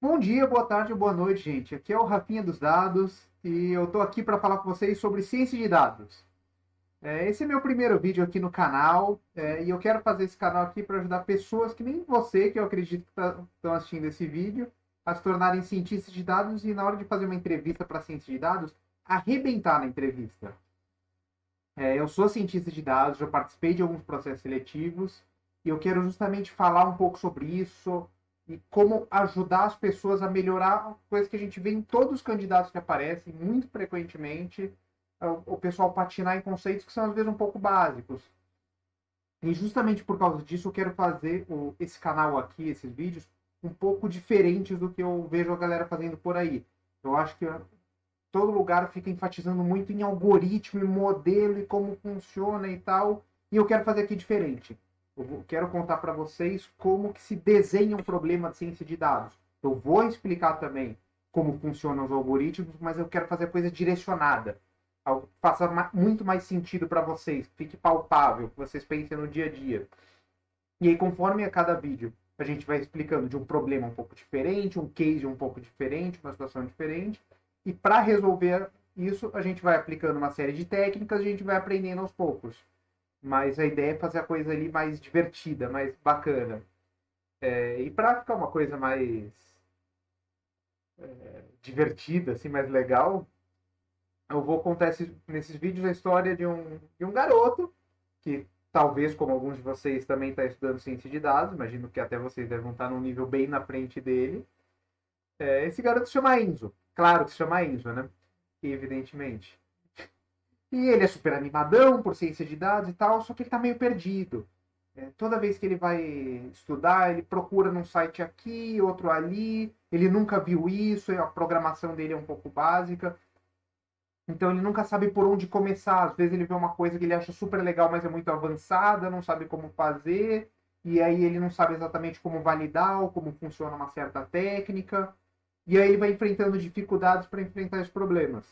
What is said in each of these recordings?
Bom dia, boa tarde, boa noite, gente. Aqui é o Rafinha dos Dados e eu tô aqui para falar com vocês sobre ciência de dados. Esse é meu primeiro vídeo aqui no canal e eu quero fazer esse canal aqui para ajudar pessoas que nem você, que eu acredito que estão assistindo esse vídeo, a se tornarem cientistas de dados e na hora de fazer uma entrevista para ciência de dados, arrebentar na entrevista. Eu sou cientista de dados, já participei de alguns processos seletivos e eu quero justamente falar um pouco sobre isso e como ajudar as pessoas a melhorar coisas que a gente vê em todos os candidatos que aparecem muito frequentemente, o pessoal patinar em conceitos que são às vezes um pouco básicos. E justamente por causa disso eu quero fazer esse canal aqui, esses vídeos, um pouco diferentes do que eu vejo a galera fazendo por aí. Eu acho que todo lugar fica enfatizando muito em algoritmo e modelo e como funciona e tal. E eu quero fazer aqui diferente. Eu quero contar para vocês como que se desenha um problema de ciência de dados. Eu vou explicar também como funcionam os algoritmos, mas eu quero fazer coisa direcionada. Algo que faça muito mais sentido para vocês, que fique palpável, que vocês pensem no dia a dia. E aí, conforme a cada vídeo, a gente vai explicando de um problema um pouco diferente, um case um pouco diferente, uma situação diferente. E para resolver isso, a gente vai aplicando uma série de técnicas, a gente vai aprendendo aos poucos. Mas a ideia é fazer a coisa ali mais divertida, mais bacana. E para ficar uma coisa mais divertida, assim, mais legal, eu vou contar nesses vídeos a história de um garoto que talvez, como alguns de vocês, também está estudando ciência de dados. Imagino que até vocês devem estar num nível bem na frente dele. Esse garoto se chama Enzo. Claro que se chama Enzo, né? Evidentemente. E ele é super animadão por ciência de dados e tal, só que ele tá meio perdido. Toda vez que ele vai estudar, ele procura num site aqui, outro ali. Ele nunca viu isso, a programação dele é um pouco básica. Então ele nunca sabe por onde começar. Às vezes ele vê uma coisa que ele acha super legal, mas é muito avançada, não sabe como fazer. E aí ele não sabe exatamente como validar ou como funciona uma certa técnica. E aí ele vai enfrentando dificuldades para enfrentar esses problemas.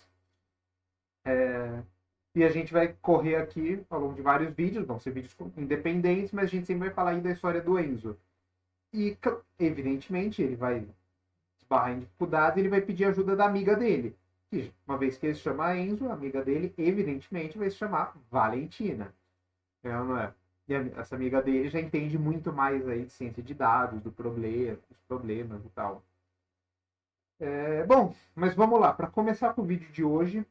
E a gente vai correr aqui ao longo de vários vídeos, vão ser vídeos independentes, mas a gente sempre vai falar aí da história do Enzo. E, evidentemente, ele vai esbarrar em dificuldades e ele vai pedir ajuda da amiga dele. E, uma vez que ele se chama Enzo, a amiga dele, evidentemente, vai se chamar Valentina. Não é? E essa amiga dele já entende muito mais aí de ciência de dados, do problema, dos problemas e tal. Bom, mas vamos lá. Para começar com o vídeo de hoje,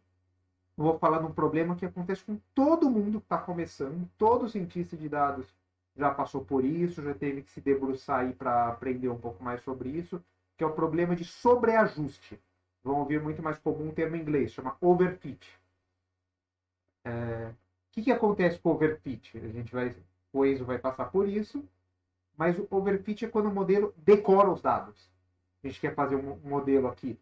eu vou falar de um problema que acontece com todo mundo que está começando. Todo cientista de dados já passou por isso, já teve que se debruçar aí para aprender um pouco mais sobre isso, que é o problema de sobreajuste. Vão ouvir muito mais comum um termo em inglês, chama overfit. O que acontece com o overfit? O Enzo vai passar por isso, mas o overfit é quando o modelo decora os dados. A gente quer fazer um modelo aqui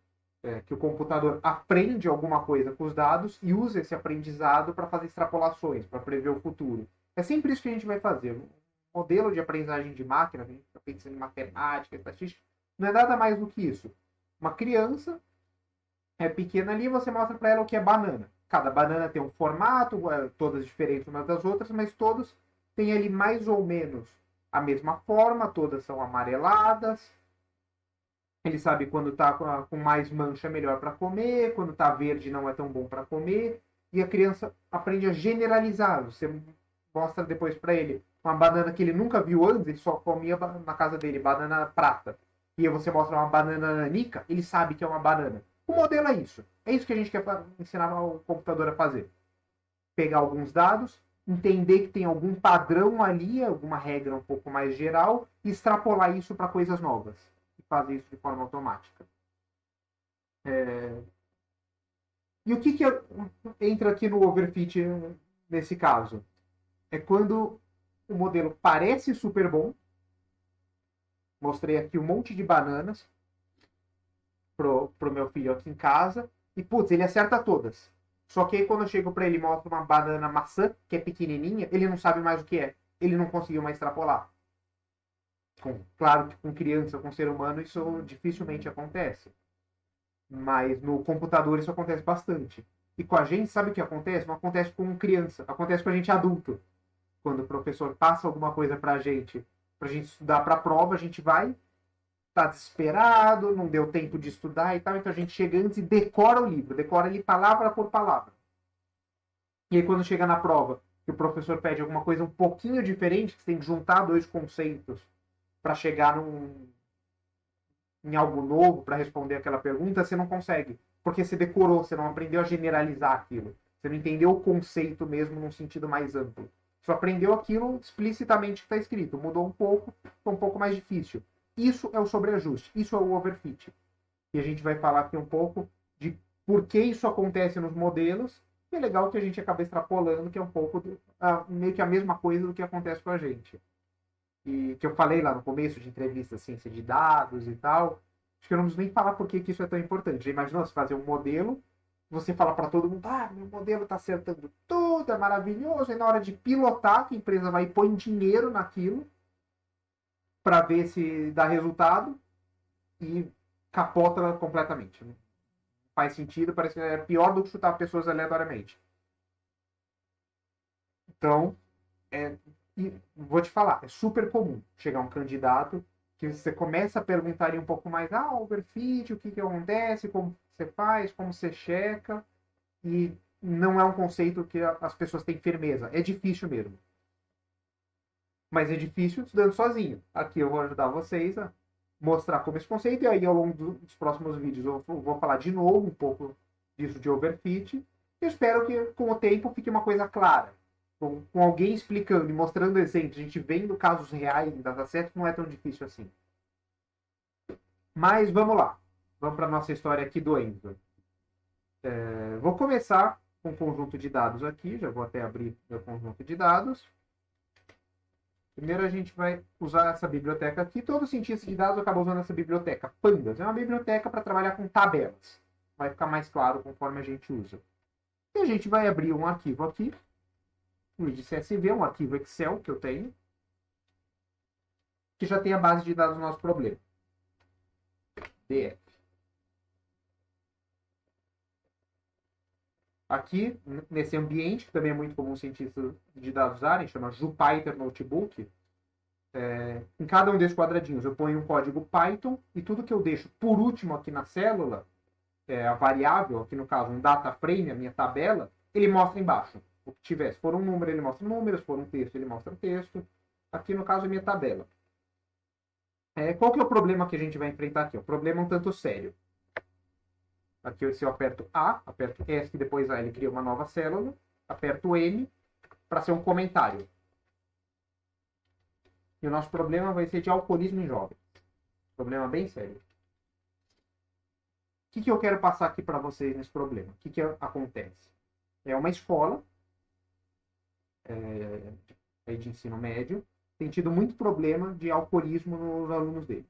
que o computador aprende alguma coisa com os dados e usa esse aprendizado para fazer extrapolações, para prever o futuro. É sempre isso que a gente vai fazer. O modelo de aprendizagem de máquina, a gente está pensando em matemática, estatística, não é nada mais do que isso. Uma criança é pequena ali, você mostra para ela o que é banana. Cada banana tem um formato, todas diferentes umas das outras, mas todos têm ali mais ou menos a mesma forma, todas são amareladas, ele sabe quando está com mais mancha é melhor para comer, quando está verde não é tão bom para comer. E a criança aprende a generalizar. Você mostra depois para ele uma banana que ele nunca viu antes, ele só comia na casa dele, banana prata. E aí você mostra uma banana nanica, ele sabe que é uma banana. O modelo é isso. É isso que a gente quer ensinar o computador a fazer. Pegar alguns dados, entender que tem algum padrão ali, alguma regra um pouco mais geral, e extrapolar isso para coisas novas fazer isso de forma automática. E o que entra aqui no overfit nesse caso? É quando o modelo parece super bom. Mostrei aqui um monte de bananas pro meu filho aqui em casa. E, putz, ele acerta todas. Só que aí quando eu chego para ele e mostro uma banana maçã, que é pequenininha, ele não sabe mais o que é. Ele não conseguiu mais extrapolar. Claro que com criança, com ser humano, isso dificilmente acontece. Mas no computador isso acontece bastante. E com a gente, sabe o que acontece? Não acontece com criança, acontece com a gente adulto. Quando o professor passa alguma coisa pra gente estudar pra prova, a gente vai tá desesperado, não deu tempo de estudar e tal, então a gente chega antes e decora o livro, decora ele palavra por palavra. E aí quando chega na prova, que o professor pede alguma coisa um pouquinho diferente, que você tem que juntar dois conceitos para chegar em algo novo, para responder aquela pergunta, você não consegue. Porque você decorou, você não aprendeu a generalizar aquilo. Você não entendeu o conceito mesmo num sentido mais amplo. Só aprendeu aquilo explicitamente que está escrito. Mudou um pouco, foi um pouco mais difícil. Isso é o sobreajuste, isso é o overfit. E a gente vai falar aqui um pouco de por que isso acontece nos modelos. E é legal que a gente acaba extrapolando, que é um pouco meio que a mesma coisa do que acontece com a gente. E que eu falei lá no começo de entrevista, ciência de dados e tal. Acho que eu não preciso nem falar por que isso é tão importante. Já imaginou se fazer um modelo, você fala para todo mundo, meu modelo está acertando tudo, é maravilhoso, e na hora de pilotar, que a empresa vai pôr dinheiro naquilo para ver se dá resultado e capota completamente. Não faz sentido, parece que é pior do que chutar pessoas aleatoriamente. Então, vou te falar, é super comum chegar um candidato que você começa a perguntar ali um pouco mais, overfit, o que acontece, como você faz, como você checa, e não é um conceito que as pessoas têm firmeza. É difícil mesmo. Mas é difícil estudando sozinho. Aqui eu vou ajudar vocês a mostrar como esse conceito, e aí ao longo dos próximos vídeos eu vou falar de novo um pouco disso de overfit. Eu espero que com o tempo fique uma coisa clara. Com alguém explicando e mostrando exemplos, a gente vendo casos reais em datasets, não é tão difícil assim. Mas vamos lá. Vamos para a nossa história aqui do Endo. Vou começar com um conjunto de dados aqui. Já vou até abrir meu conjunto de dados. Primeiro a gente vai usar essa biblioteca aqui. Todo cientista de dados acaba usando essa biblioteca. Pandas é uma biblioteca para trabalhar com tabelas. Vai ficar mais claro conforme a gente usa. E a gente vai abrir um arquivo aqui. Um de CSV, um arquivo Excel que eu tenho. Que já tem a base de dados do nosso problema. DF. Aqui, nesse ambiente, que também é muito comum cientistas de dados usarem, chama Jupyter Notebook, em cada um desses quadradinhos eu ponho um código Python e tudo que eu deixo por último aqui na célula, a variável, aqui no caso um data frame, a minha tabela, ele mostra embaixo. O que tiver, se for um número, ele mostra números, se for um texto, ele mostra texto. Aqui no caso, a minha tabela. Qual que é o problema que a gente vai enfrentar aqui? O problema é um tanto sério. Aqui, se eu aperto A, aperto ESC, depois A, ele cria uma nova célula. Aperto M para ser um comentário. E o nosso problema vai ser de alcoolismo em jovens. Problema bem sério. O que eu quero passar aqui para vocês nesse problema? O que acontece? É uma escola de ensino médio tem tido muito problema de alcoolismo nos alunos deles.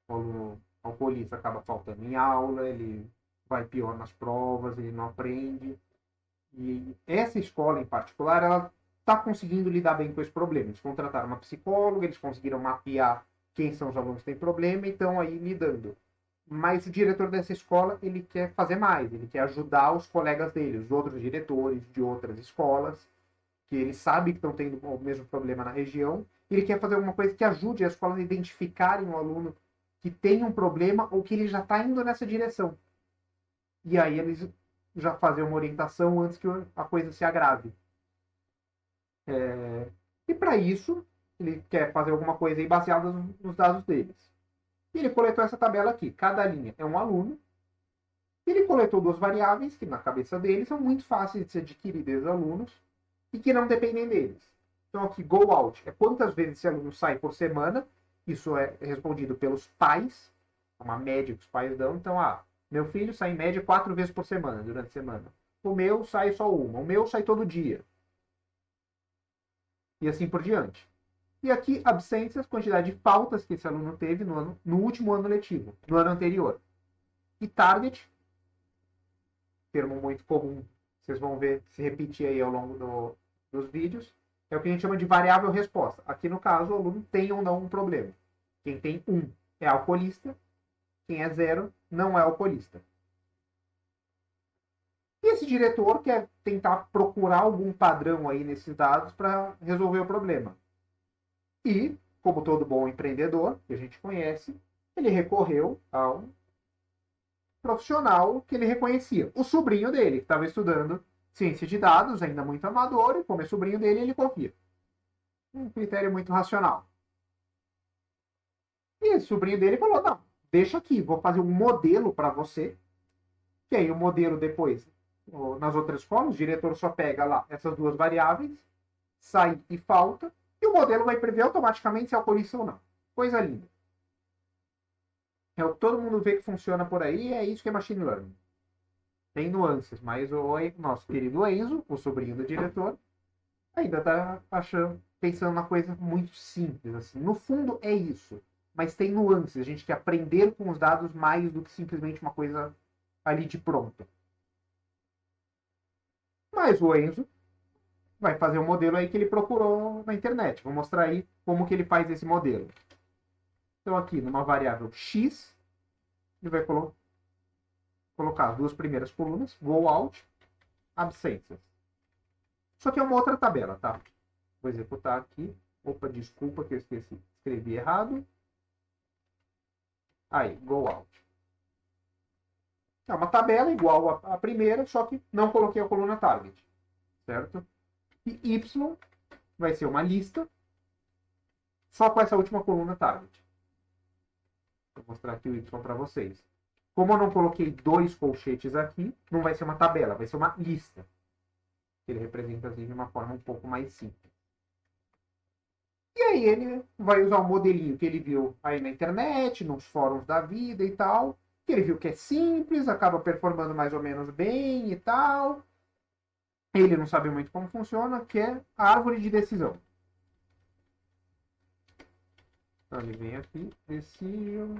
O aluno alcoolista acaba faltando em aula, ele vai pior nas provas, ele não aprende. E essa escola em particular, ela está conseguindo lidar bem com esse problema. Eles contrataram uma psicóloga, eles conseguiram mapear quem são os alunos que têm problema e estão aí lidando. Mas o diretor dessa escola, ele quer fazer mais, ele quer ajudar os colegas dele, os outros diretores de outras escolas, que ele sabe que estão tendo o mesmo problema na região, e ele quer fazer alguma coisa que ajude as escolas a identificarem um aluno que tem um problema ou que ele já está indo nessa direção. E aí eles já fazem uma orientação antes que a coisa se agrave. E para isso, ele quer fazer alguma coisa aí baseada nos dados deles. E ele coletou essa tabela aqui. Cada linha é um aluno. Ele coletou duas variáveis que na cabeça dele são muito fáceis de se adquirir desses alunos e que não dependem deles. Então aqui, go out é quantas vezes esse aluno sai por semana. Isso é respondido pelos pais, uma média que os pais dão. Então, meu filho sai em média 4 vezes por semana, durante a semana. O meu sai só uma. O meu sai todo dia. E assim por diante. E aqui, absências, quantidade de faltas que esse aluno teve no último ano letivo, no ano anterior. E target, termo muito comum, vocês vão ver se repetir aí ao longo dos vídeos, é o que a gente chama de variável resposta. Aqui no caso, o aluno tem ou não um problema. Quem tem 1 é alcoolista, quem é 0 não é alcoolista. E esse diretor quer tentar procurar algum padrão aí nesses dados para resolver o problema. E como todo bom empreendedor que a gente conhece, ele recorreu a um profissional que ele reconhecia. O sobrinho dele, que estava estudando ciência de dados, ainda muito amador, e como é sobrinho dele, ele confia. Um critério muito racional. E esse sobrinho dele falou, não, deixa aqui, vou fazer um modelo para você. E aí o modelo depois, nas outras escolas, o diretor só pega lá essas duas variáveis, sai e falta, e o modelo vai prever automaticamente se é alcoolista ou não. Coisa linda. É o que todo mundo vê que funciona por aí, é isso que é machine learning. Tem nuances, mas o nosso querido Enzo, o sobrinho do diretor, ainda está pensando na coisa muito simples. Assim. No fundo é isso, mas tem nuances. A gente quer aprender com os dados mais do que simplesmente uma coisa ali de pronto. Mas o Enzo vai fazer um modelo aí que ele procurou na internet. Vou mostrar aí como que ele faz esse modelo. Então aqui, numa variável x, ele vai colocar as duas primeiras colunas, go out, absências. Isso aqui é uma outra tabela, tá? Vou executar aqui. Opa, desculpa que eu escrevi errado. Aí, go out. É uma tabela igual à primeira, só que não coloquei a coluna target. Certo? E y vai ser uma lista só com essa última coluna target. Vou mostrar aqui o y para vocês. Como eu não coloquei dois colchetes aqui, não vai ser uma tabela, vai ser uma lista. Ele representa assim de uma forma um pouco mais simples. E aí ele vai usar um modelinho que ele viu aí na internet, nos fóruns da vida e tal, que ele viu que é simples, acaba performando mais ou menos bem e tal. Ele não sabe muito como funciona, que é a árvore de decisão. Então ele vem aqui, decision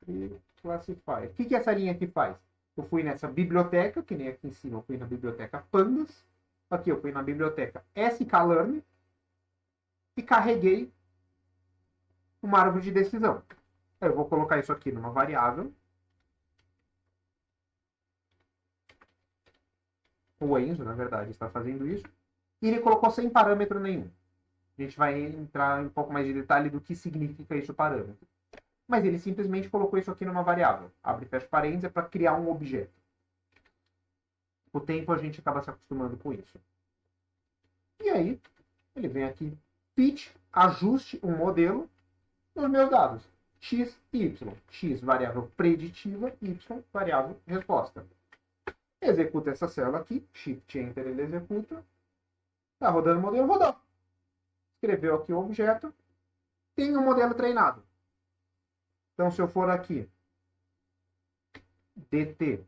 e classify. O que essa linha aqui faz? Eu fui nessa biblioteca, que nem aqui em cima eu fui na biblioteca Pandas. Aqui eu fui na biblioteca sklearn e carreguei uma árvore de decisão. Eu vou colocar isso aqui numa variável. O Enzo, na verdade, está fazendo isso. E ele colocou sem parâmetro nenhum. A gente vai entrar em um pouco mais de detalhe do que significa isso parâmetro. Mas ele simplesmente colocou isso aqui numa variável. Abre e fecha parênteses, é para criar um objeto. Com o tempo a gente acaba se acostumando com isso. E aí, ele vem aqui, fit, ajuste um modelo nos meus dados. X e Y. X, variável preditiva, Y, variável resposta. Executa essa célula aqui, Shift Enter ele executa. Está rodando o modelo, rodou. Escreveu aqui o objeto. Tem um modelo treinado. Então, se eu for aqui, dt.predict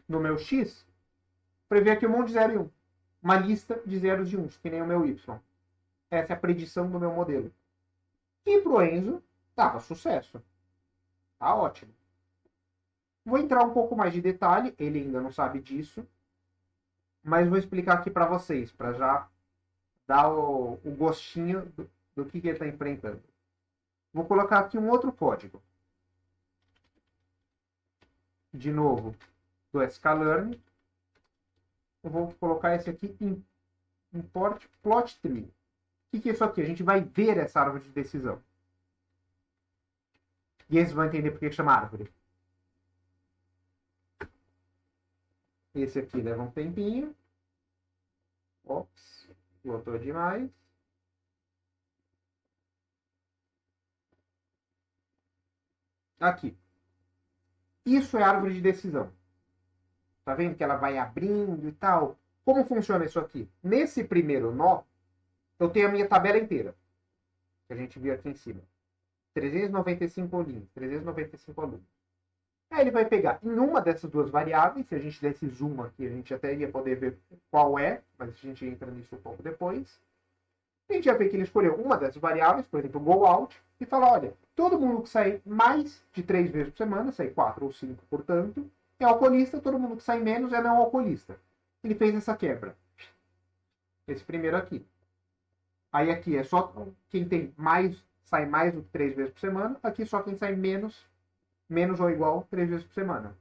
no meu x, prevê aqui um monte de 0 e 1. Uma lista de zeros e 1, que nem o meu y. Essa é a predição do meu modelo. E para o Enzo, estava sucesso. Tá ótimo. Vou entrar um pouco mais de detalhe, ele ainda não sabe disso, mas vou explicar aqui para vocês, para já dar o gostinho do que ele está enfrentando. Vou colocar aqui um outro código. De novo, do sklearn. Eu vou colocar esse aqui em import plot tree. O que é isso aqui? A gente vai ver essa árvore de decisão. E eles vão entender por que chama árvore. Esse aqui leva um tempinho. Ops, botou demais. Aqui. Isso é árvore de decisão. Tá vendo que ela vai abrindo e tal? Como funciona isso aqui? Nesse primeiro nó, eu tenho a minha tabela inteira. Que a gente viu aqui em cima. 395 linhas, 395 alunos. Aí ele vai pegar em uma dessas duas variáveis, se a gente desse zoom aqui, a gente até ia poder ver qual é, mas a gente entra nisso um pouco depois. A gente ia ver que ele escolheu uma dessas variáveis, por exemplo, go out, e fala, olha, todo mundo que sai mais de 3 vezes por semana, sai 4 ou 5, portanto, é alcoolista, todo mundo que sai menos é não alcoolista. Ele fez essa quebra. Esse primeiro aqui. Aí aqui é só quem tem mais, sai mais do que 3 vezes por semana, aqui só quem sai menos ou igual 3 vezes por semana.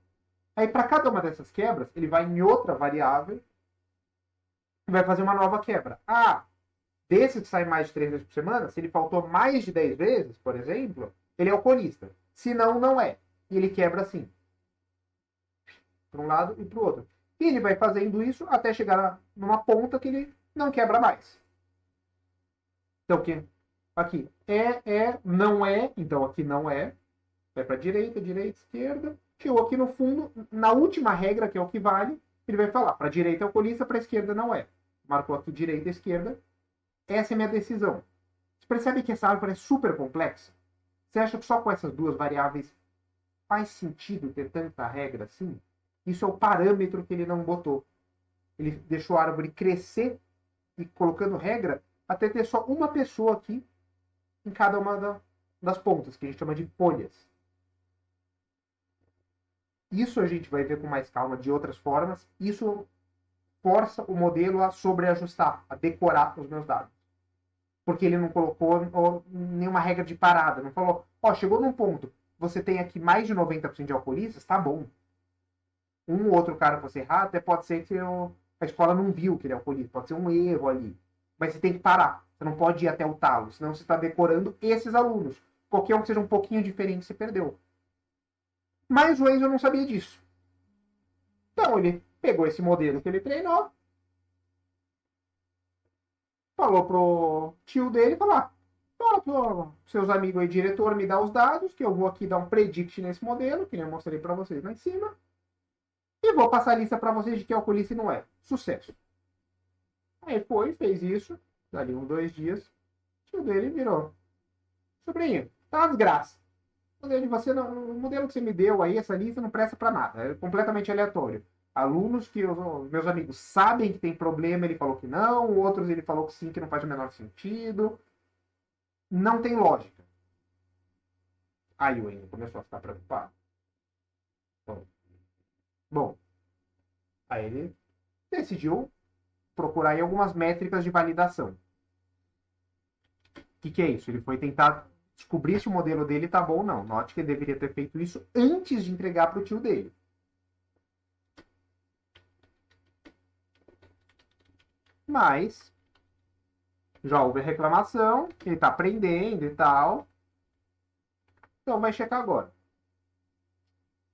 Aí para cada uma dessas quebras, ele vai em outra variável e vai fazer uma nova quebra. Ah, Desses que saem mais de 3 vezes por semana, se ele faltou mais de 10 vezes, por exemplo, ele é alcoolista. Se não, não é. E ele quebra assim. Para um lado e para o outro. E ele vai fazendo isso até chegar numa ponta que ele não quebra mais. Então, aqui não é. Então, aqui não é. Vai para direita, esquerda. Chegou aqui no fundo, na última regra, que é o que vale, ele vai falar, para direita é alcoolista, para esquerda não é. Marcou aqui direita e esquerda. Essa é a minha decisão. Você percebe que essa árvore é super complexa? Você acha que só com essas duas variáveis faz sentido ter tanta regra assim? Isso é o parâmetro que ele não botou. Ele deixou a árvore crescer e colocando regra até ter só uma pessoa aqui em cada uma das pontas, que a gente chama de folhas. Isso a gente vai ver com mais calma de outras formas. Isso força o modelo a sobreajustar, a decorar os meus dados. Porque ele não colocou nenhuma regra de parada. Não falou, chegou num ponto, você tem aqui mais de 90% de alcoolistas, tá bom. Um ou outro cara que você errar, até pode ser que a escola não viu que ele é alcoolista. Pode ser um erro ali. Mas você tem que parar. Você não pode ir até o talo, senão você está decorando esses alunos. Qualquer um que seja um pouquinho diferente, você perdeu. Mas o Enzo não sabia disso. Então ele pegou esse modelo que ele treinou, falou pro tio dele, fala, fala pro seus amigos aí, diretor, me dá os dados, que eu vou aqui dar um predict nesse modelo, que eu mostrei para vocês lá em cima, e vou passar a lista para vocês de que é alcoolista e não é. Sucesso. Aí foi, fez isso, dali 2 dias, o tio dele virou, sobrinho, tá uma desgraça. O modelo que você me deu aí, essa lista, não presta para nada. É completamente aleatório. Alunos que os meus amigos sabem que tem problema, ele falou que não. Outros ele falou que sim, que não faz o menor sentido. Não tem lógica. Aí o Enio começou a ficar preocupado. Bom, aí ele decidiu procurar aí algumas métricas de validação. O que é isso? Ele foi tentar descobrir se o modelo dele tá bom ou não. Note que ele deveria ter feito isso antes de entregar para o tio dele. Mas já houve reclamação, ele está aprendendo e tal. Então vai checar agora.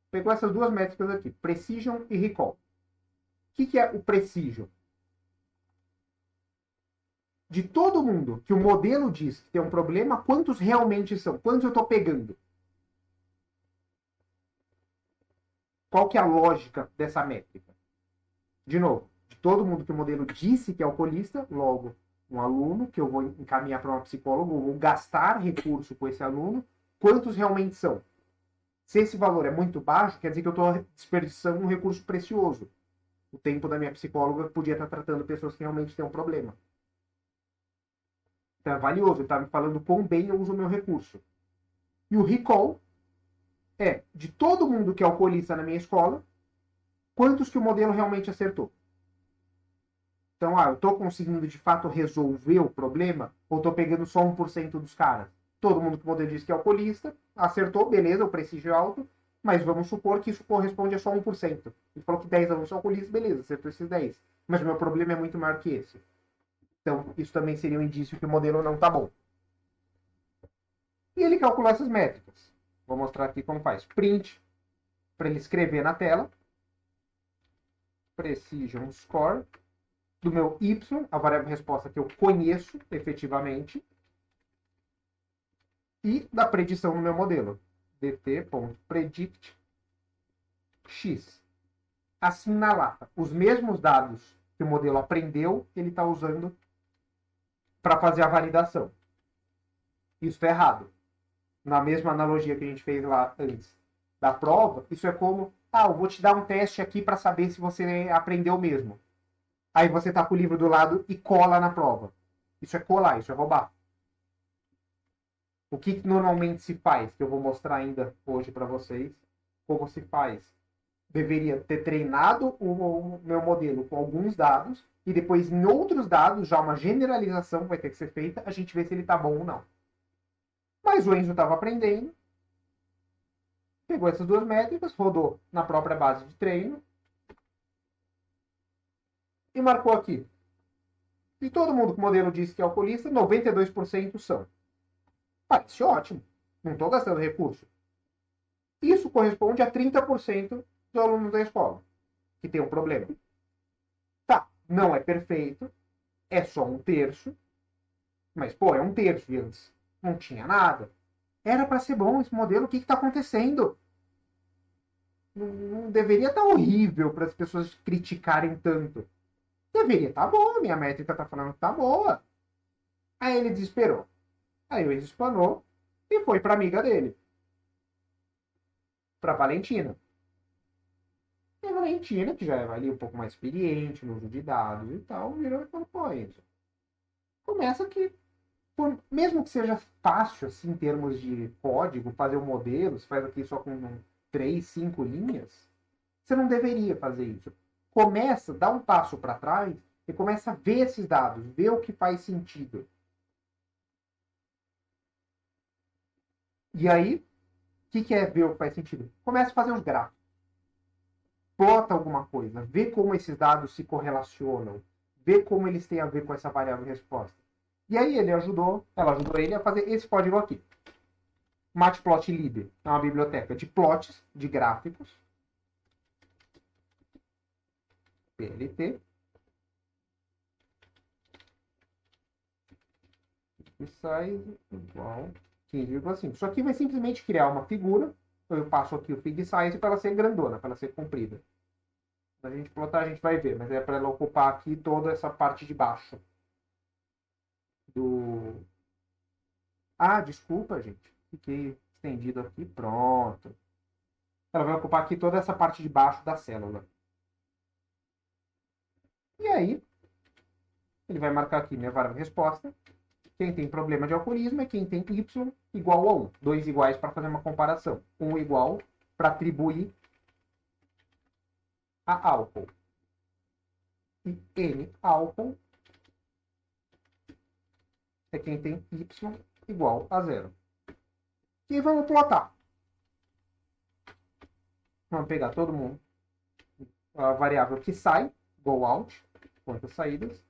Pegou essas duas métricas aqui, Precision e Recall. O que é o Precision? De todo mundo que o modelo diz que tem um problema, quantos realmente são? Quantos eu estou pegando? Qual que é a lógica dessa métrica? De novo, de todo mundo que o modelo disse que é alcoolista, logo, um aluno que eu vou encaminhar para uma psicóloga, eu vou gastar recurso com esse aluno, quantos realmente são? Se esse valor é muito baixo, quer dizer que eu estou desperdiçando um recurso precioso. O tempo da minha psicóloga podia estar tratando pessoas que realmente têm um problema. Então é valioso, ele está me falando quão bem eu uso o meu recurso. E o recall é, de todo mundo que é alcoolista na minha escola, quantos que o modelo realmente acertou. Então, eu estou conseguindo de fato resolver o problema ou estou pegando só 1% dos caras? Todo mundo que o modelo diz que é alcoolista, acertou, beleza, o prestígio é alto, mas vamos supor que isso corresponde a só 1%. Ele falou que 10 alunos são alcoolistas, beleza, acertou esses 10. Mas o meu problema é muito maior que esse. Então, isso também seria um indício que o modelo não está bom. E ele calculou essas métricas. Vou mostrar aqui como faz. Print, para ele escrever na tela. Precision Score. Do meu Y, a variável resposta que eu conheço efetivamente. E da predição no meu modelo. dt.predict x. Assim na lata. Os mesmos dados que o modelo aprendeu, ele está usando para fazer a validação. Isso está errado. Na mesma analogia que a gente fez lá antes da prova, isso é como, eu vou te dar um teste aqui para saber se você aprendeu mesmo. Aí você tá com o livro do lado e cola na prova. Isso é colar, isso é roubar. O que normalmente se faz, que eu vou mostrar ainda hoje para vocês, como se faz. Deveria ter treinado o meu modelo com alguns dados e depois em outros dados, já uma generalização vai ter que ser feita, a gente vê se ele tá bom ou não. Mas o Enzo estava aprendendo, pegou essas duas métricas, rodou na própria base de treino e marcou aqui. E todo mundo que o modelo diz que é alcoolista, 92% são. Parece ótimo. Não estou gastando recurso. Isso corresponde a 30% dos alunos da escola que tem um problema. Tá, não é perfeito, é só um terço, mas, pô, é um terço de antes. Não tinha nada. Era para ser bom esse modelo, o que está acontecendo? Não deveria estar horrível para as pessoas criticarem tanto. Deveria estar bom, minha métrica está falando que está boa. Aí ele desesperou. Aí ele explanou e foi para amiga dele. Para Valentina. E a Valentina, que já é ali um pouco mais experiente no uso de dados e tal, virou e falou, pô, isso. Começa que, mesmo que seja fácil, assim, em termos de código, fazer um modelo, você faz aqui só com 3, 5 linhas, você não deveria fazer isso. Começa, dá um passo para trás e começa a ver esses dados, ver o que faz sentido. E aí, o que é ver o que faz sentido? Começa a fazer os gráficos. Plota alguma coisa, vê como esses dados se correlacionam, vê como eles têm a ver com essa variável de resposta. E aí ela ajudou ele a fazer esse código aqui. Matplotlib é uma biblioteca de plots, de gráficos. PLT. Size igual 15,5. Isso aqui vai simplesmente criar uma figura. Eu passo aqui o fig size para ela ser grandona, para ela ser comprida. Se a gente plotar, a gente vai ver, mas é para ela ocupar aqui toda essa parte de baixo. Ah, desculpa, gente. Fiquei estendido aqui. Pronto. Ela vai ocupar aqui toda essa parte de baixo da célula. E aí, ele vai marcar aqui minha variável resposta. Quem tem problema de alcoolismo é quem tem y igual a 1. Dois iguais para fazer uma comparação. 1 igual para atribuir a álcool. E N álcool é quem tem y igual a 0. E vamos plotar. Vamos pegar todo mundo. A variável que sai, go out, quantas saídas.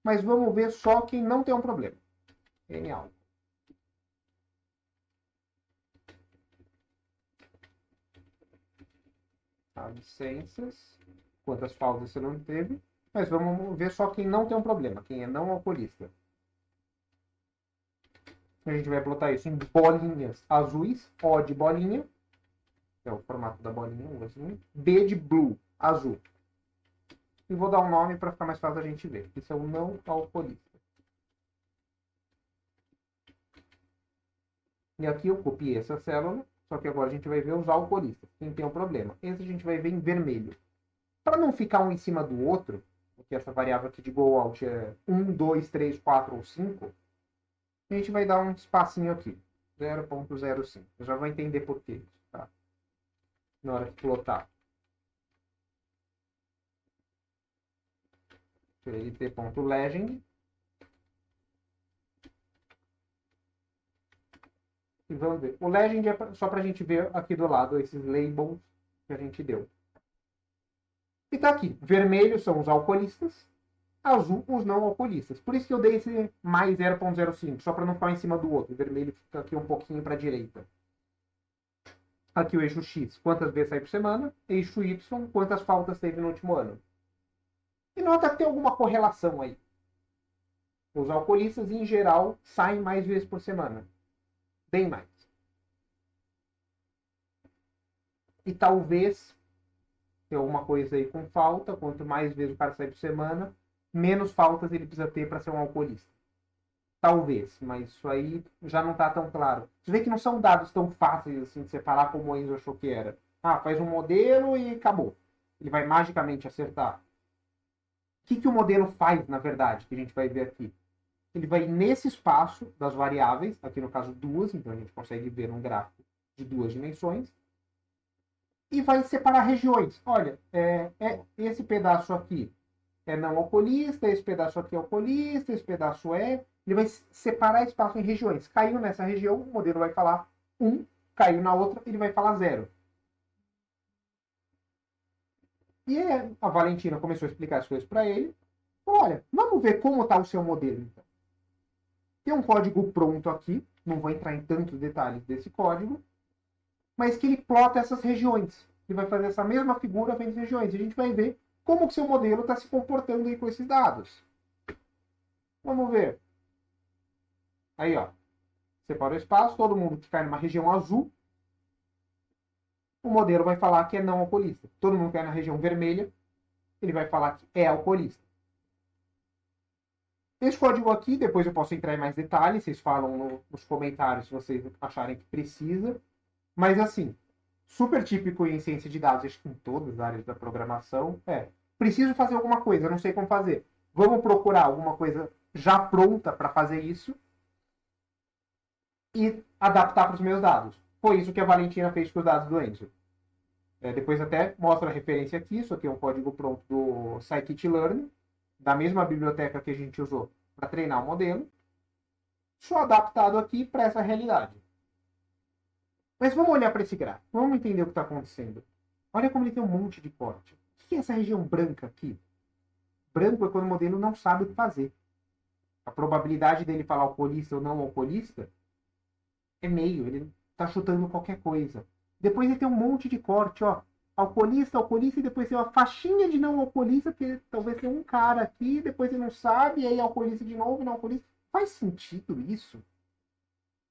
Mas vamos ver só quem não tem um problema. N álcool. Absências. Quantas faltas você não teve. Mas vamos ver só quem não tem um problema. Quem é não alcoolista. A gente vai plotar isso em bolinhas azuis. O de bolinha. É o formato da bolinha. Assim. B de blue. Azul. E vou dar um nome para ficar mais fácil a gente ver. Isso é o não alcoolista. E aqui eu copiei essa célula. Só que agora a gente vai ver os alcoolistas. Quem tem um problema. Esse a gente vai ver em vermelho. Para não ficar um em cima do outro, porque essa variável aqui de go out é 1, 2, 3, 4 ou 5, a gente vai dar um espacinho aqui. 0,05. Eu já vou entender por quê. Tá? Na hora de plotar. PLT.legend. E vamos ver. O legend é só para a gente ver aqui do lado esses labels que a gente deu. E tá aqui. Vermelho são os alcoolistas. Azul, os não alcoolistas. Por isso que eu dei esse mais 0,05, só para não ficar em cima do outro. O vermelho fica aqui um pouquinho para a direita. Aqui o eixo X, quantas vezes sai por semana. Eixo Y, quantas faltas teve no último ano. E nota que tem alguma correlação aí. Os alcoolistas, em geral, saem mais vezes por semana. Bem mais. E talvez tem alguma coisa aí com falta. Quanto mais vezes o cara sai por semana, menos faltas ele precisa ter para ser um alcoolista. Talvez, mas isso aí já não está tão claro. Você vê que não são dados tão fáceis assim de separar como o Enzo achou que era. Ah, faz um modelo e acabou. Ele vai magicamente acertar. O que o modelo faz, na verdade, que a gente vai ver aqui? Ele vai nesse espaço das variáveis, aqui no caso duas, então a gente consegue ver um gráfico de duas dimensões, e vai separar regiões. Olha, esse pedaço aqui é não alcoolista, esse pedaço aqui é alcoolista, esse pedaço é... Ele vai separar espaço em regiões. Caiu nessa região, o modelo vai falar 1, caiu na outra, ele vai falar 0. E a Valentina começou a explicar as coisas para ele. Olha, vamos ver como está o seu modelo, então. Tem um código pronto aqui, não vou entrar em tantos detalhes desse código, mas que ele plota essas regiões. Ele vai fazer essa mesma figura vendo regiões. E a gente vai ver como que o seu modelo está se comportando aí com esses dados. Vamos ver. Aí, ó. Separou o espaço, todo mundo que cai numa região azul, o modelo vai falar que é não alcoolista. Todo mundo que cai na região vermelha, ele vai falar que é alcoolista. Esse código aqui, depois eu posso entrar em mais detalhes, vocês falam nos comentários se vocês acharem que precisa. Mas assim, super típico em ciência de dados, acho que em todas as áreas da programação, preciso fazer alguma coisa, não sei como fazer. Vamos procurar alguma coisa já pronta para fazer isso e adaptar para os meus dados. Foi isso que a Valentina fez com os dados do Enzo. Depois até mostra a referência aqui, isso aqui é um código pronto do scikit-learn, da mesma biblioteca que a gente usou para treinar o modelo, só adaptado aqui para essa realidade. Mas vamos olhar para esse gráfico, vamos entender o que está acontecendo. Olha como ele tem um monte de corte. O que é essa região branca aqui? Branco é quando o modelo não sabe o que fazer. A probabilidade dele falar alcoolista ou não alcoolista é meio, ele está chutando qualquer coisa. Depois ele tem um monte de corte, ó. Alcoolista, alcoolista, e depois tem uma faixinha de não alcoolista, porque talvez tenha um cara aqui, depois ele não sabe, e aí alcoolista de novo, não alcoolista. Faz sentido isso?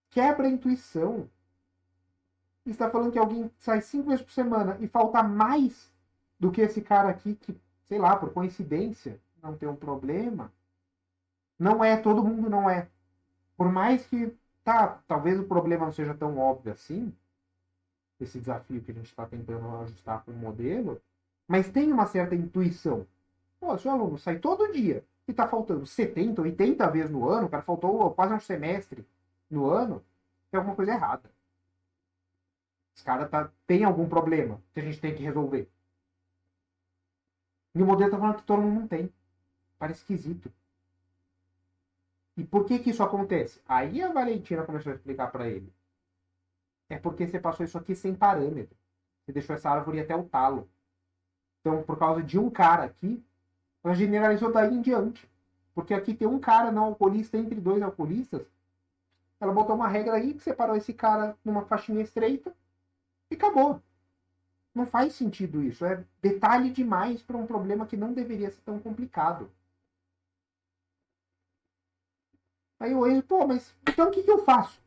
Quebra a intuição. Você está falando que alguém sai 5 vezes por semana e falta mais do que esse cara aqui, que, sei lá, por coincidência, não tem um problema. Não é, todo mundo não é. Por mais que, talvez o problema não seja tão óbvio assim, esse desafio que a gente está tentando ajustar com o modelo, mas tem uma certa intuição. Pô, seu aluno sai todo dia e está faltando 70, 80 vezes no ano, o cara faltou quase um semestre no ano, tem alguma coisa errada. Esse cara tem algum problema que a gente tem que resolver. E o modelo está falando que todo mundo não tem. Parece esquisito. E por que isso acontece? Aí a Valentina começou a explicar para ele. É porque você passou isso aqui sem parâmetro. Você deixou essa árvore até o talo. Então, por causa de um cara aqui, ela generalizou daí em diante. Porque aqui tem um cara não alcoolista entre dois alcoolistas. Ela botou uma regra aí que separou esse cara numa faixinha estreita e acabou. Não faz sentido isso. É detalhe demais para um problema que não deveria ser tão complicado. Aí o Enzo, pô, mas então o que eu faço?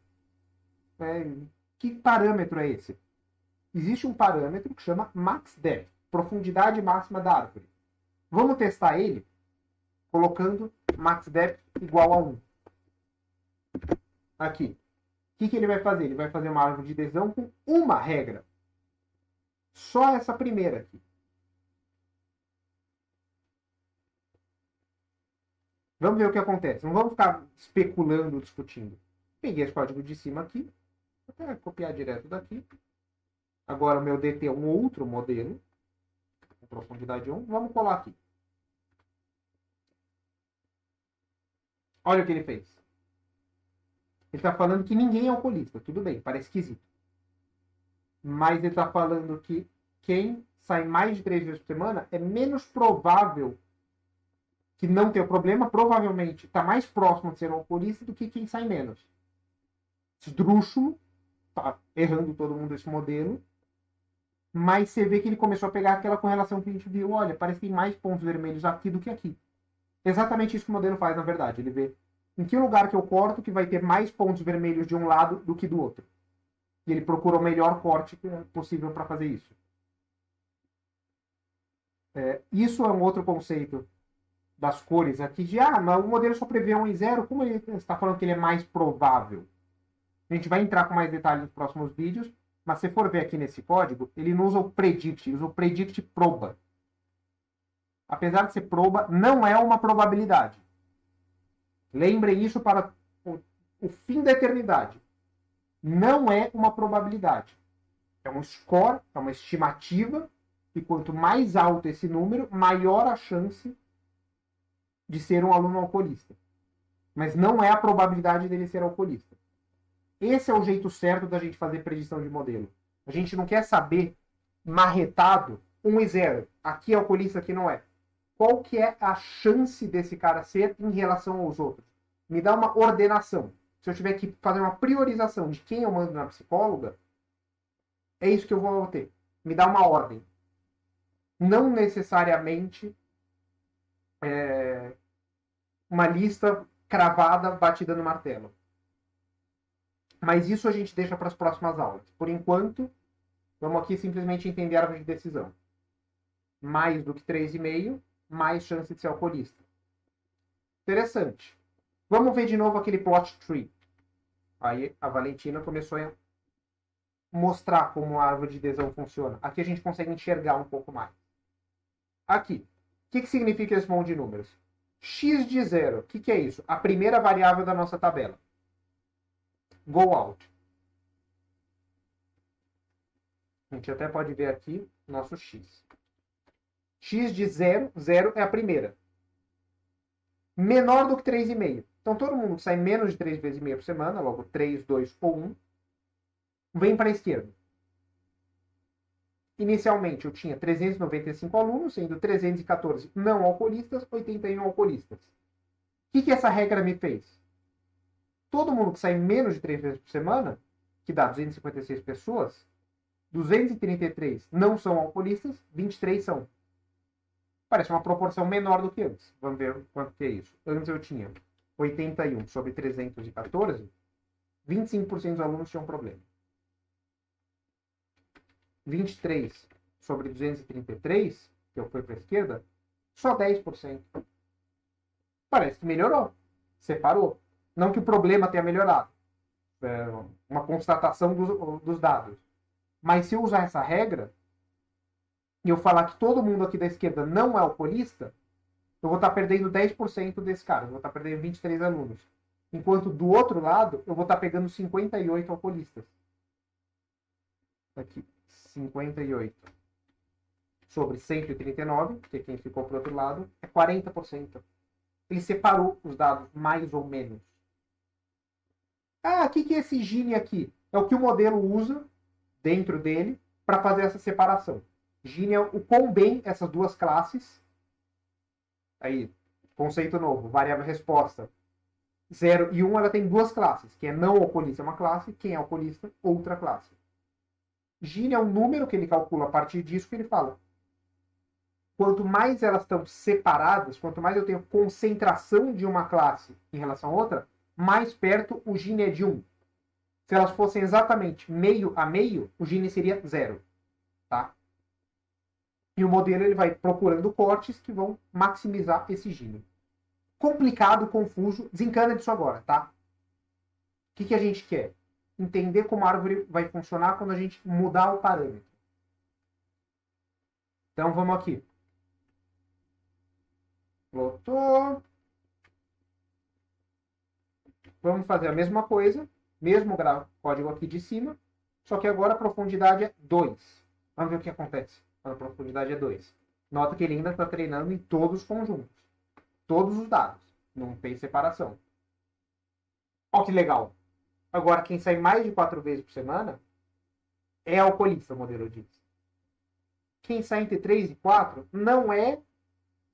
Que parâmetro é esse? Existe um parâmetro que chama max depth, profundidade máxima da árvore. Vamos testar ele colocando max depth igual a 1. Aqui. O que ele vai fazer? Ele vai fazer uma árvore de decisão com uma regra. Só essa primeira aqui. Vamos ver o que acontece. Não vamos ficar especulando, discutindo. Peguei esse código de cima aqui. Vou até copiar direto daqui. Agora o meu DT é um outro modelo. Com profundidade 1. Vamos colar aqui. Olha o que ele fez. Ele está falando que ninguém é alcoolista. Tudo bem, parece esquisito. Mas ele está falando que quem sai mais de 3 vezes por semana é menos provável que não tenha problema. Provavelmente está mais próximo de ser um alcoolista do que quem sai menos. Esdrúxulo. Tá errando todo mundo esse modelo. Mas você vê que ele começou a pegar aquela correlação que a gente viu. Olha, parece que tem mais pontos vermelhos aqui do que aqui. Exatamente isso que o modelo faz, na verdade. Ele vê em que lugar que eu corto que vai ter mais pontos vermelhos de um lado do que do outro. E ele procura o melhor corte possível para fazer isso. Isso é um outro conceito das cores aqui. Mas o modelo só prevê 1 e 0. Como ele está falando que ele é mais provável? A gente vai entrar com mais detalhes nos próximos vídeos. Mas se for ver aqui nesse código, ele não usa o predict, ele usa o predict proba. Apesar de ser proba, não é uma probabilidade. Lembrem isso para o fim da eternidade. Não é uma probabilidade. É um score, é uma estimativa, e quanto mais alto esse número, maior a chance de ser um aluno alcoolista. Mas não é a probabilidade dele ser alcoolista. Esse é o jeito certo da gente fazer predição de modelo. A gente não quer saber marretado 1 e 0. Aqui é alcoolista, aqui não é. qual que é a chance desse cara ser em relação aos outros. Me dá uma ordenação. Se eu tiver que fazer uma priorização de quem eu mando na psicóloga, é isso que eu vou ter. Me dá uma ordem. Não necessariamente uma lista cravada, batida no martelo. Mas isso a gente deixa para as próximas aulas. Por enquanto, vamos aqui simplesmente entender a árvore de decisão. Mais do que 3,5, mais chance de ser alcoolista. Interessante. Vamos ver de novo aquele plot tree. Aí a Valentina começou a mostrar como a árvore de decisão funciona. Aqui a gente consegue enxergar um pouco mais. Aqui. O que significa esse monte de números? X de 0. O que é isso? A primeira variável da nossa tabela. Go out. A gente até pode ver aqui nosso X. X de 0, 0 é a primeira. Menor do que 3,5. Então todo mundo que sai menos de 3 vezes e meia por semana, logo 3, 2 ou 1, vem para a esquerda. Inicialmente eu tinha 395 alunos, sendo 314 não alcoolistas, 81 alcoolistas. O que essa regra me fez? Todo mundo que sai menos de 3 vezes por semana, que dá 256 pessoas, 233 não são alcoolistas, 23 são. Parece uma proporção menor do que antes. Vamos ver quanto que é isso. Antes eu tinha 81 sobre 314, 25% dos alunos tinham problema. 23 sobre 233, que eu fui para a esquerda, só 10%. Parece que melhorou. Separou. Não que o problema tenha melhorado. É uma constatação dos dados. Mas se eu usar essa regra, e eu falar que todo mundo aqui da esquerda não é alcoolista, eu vou estar perdendo 10% desse cara. Eu vou estar perdendo 23 alunos. Enquanto do outro lado, eu vou estar pegando 58 alcoolistas. Aqui, 58 sobre 139, porque quem ficou para o outro lado, é 40%. Ele separou os dados mais ou menos. Ah, o que é esse Gini aqui? É o que o modelo usa dentro dele para fazer essa separação. Gini é o quão bem essas duas classes. Aí, conceito novo, variável resposta. 0 e 1, ela tem duas classes. Quem é não alcoolista é uma classe, quem é alcoolista, outra classe. Gini é um número que ele calcula a partir disso que ele fala. Quanto mais elas estão separadas, quanto mais eu tenho concentração de uma classe em relação a outra, mais perto o Gini é de 1. Se elas fossem exatamente meio a meio, o Gini seria 0. Tá? E o modelo ele vai procurando cortes que vão maximizar esse Gini. Complicado, confuso, desencana disso agora, tá? O que a gente quer? Entender como a árvore vai funcionar quando a gente mudar o parâmetro. Então vamos aqui. Lotou. Vamos fazer a mesma coisa, mesmo código aqui de cima, só que agora a profundidade é 2. Vamos ver o que acontece quando a profundidade é 2. Nota que ele ainda está treinando em todos os conjuntos. Todos os dados. Não tem separação. Olha que legal. Agora, quem sai mais de 4 vezes por semana é alcoolista, o modelo diz. Quem sai entre 3 e 4 não é,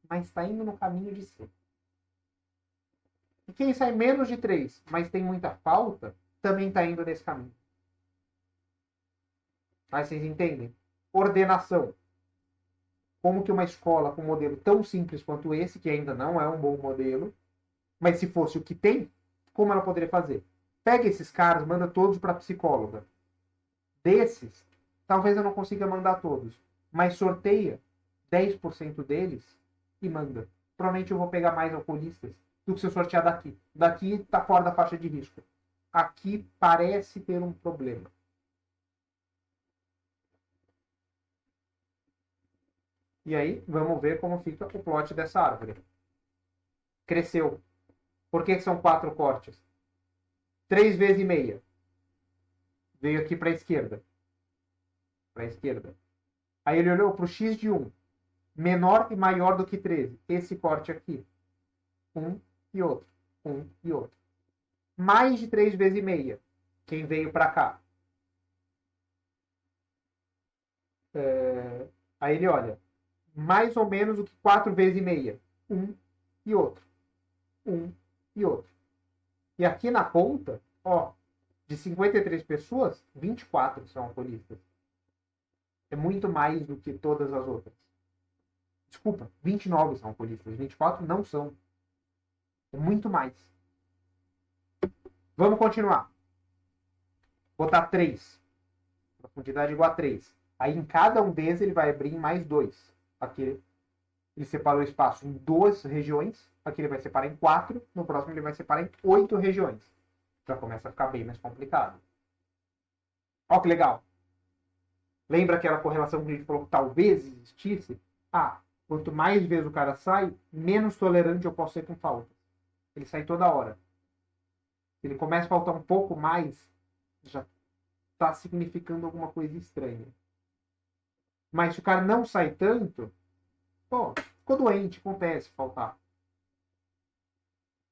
mas está indo no caminho de ser. E quem sai menos de 3, mas tem muita falta, também está indo nesse caminho. Mas vocês entendem? Ordenação. Como que uma escola com um modelo tão simples quanto esse, que ainda não é um bom modelo, mas se fosse o que tem, como ela poderia fazer? Pega esses caras, manda todos para a psicóloga. Desses, talvez eu não consiga mandar todos, mas sorteia 10% deles e manda. Provavelmente eu vou pegar mais alcoolistas do que se eu sortear daqui. Daqui está fora da faixa de risco. Aqui parece ter um problema. E aí, vamos ver como fica o plot dessa árvore. Cresceu. Por que são 4 cortes? 3 vezes e meia. Veio aqui para a esquerda. Para a esquerda. Aí ele olhou para o x de 1. Menor e maior do que 13. Esse corte aqui. 1 e outro. 1 e outro. Mais de 3 vezes e meia. Quem veio para cá? Aí ele olha. mais ou menos o que 4 vezes meia. Um e outro. Um e outro. E aqui na ponta, ó, de 53 pessoas, 24 são alcoolistas. É muito mais do que todas as outras. Desculpa, 29 são alcoolistas, 24 não são. É muito mais. Vamos continuar. Botar 3. Profundidade igual a 3. Aí em cada um desses ele vai abrir em mais 2. Aqui ele separou o espaço em 2 regiões. Aqui ele vai separar em 4. No próximo ele vai separar em 8 regiões. Já começa a ficar bem mais complicado. Olha que legal. Lembra aquela correlação que a gente falou que talvez existisse? Ah, quanto mais vezes o cara sai, menos tolerante eu posso ser com falta. Ele sai toda hora. Se ele começa a faltar um pouco mais, já está significando alguma coisa estranha. Mas se o cara não sai tanto, pô, ficou doente, acontece faltar.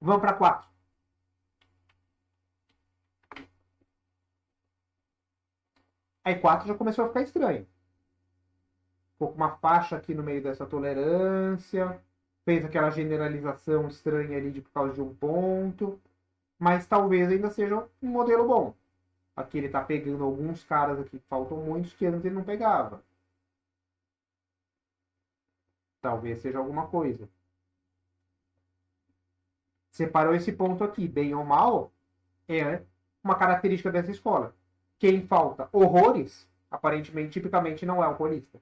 Vamos para 4. Aí 4 já começou a ficar estranho. Ficou com uma faixa aqui no meio dessa tolerância. Fez aquela generalização estranha ali por causa de um ponto. Mas talvez ainda seja um modelo bom. Aqui ele está pegando alguns caras aqui que faltam muitos que antes ele não pegava. Talvez seja alguma coisa. Separou esse ponto aqui, bem ou mal, é uma característica dessa escola. Quem falta horrores, aparentemente, tipicamente não é alcoolista.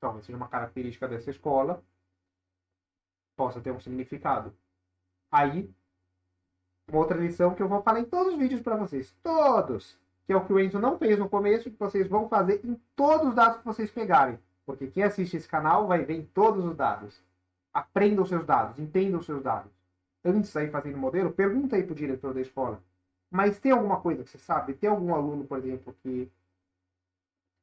Talvez seja uma característica dessa escola, possa ter um significado. Aí, uma outra lição que eu vou falar em todos os vídeos para vocês. Todos! Que é o que o Enzo não fez no começo, que vocês vão fazer em todos os dados que vocês pegarem. Porque quem assiste esse canal vai ver em todos os dados. Aprenda os seus dados, entenda os seus dados. Antes de sair fazendo modelo, pergunta aí pro diretor da escola. Mas tem alguma coisa que você sabe? Tem algum aluno, por exemplo, que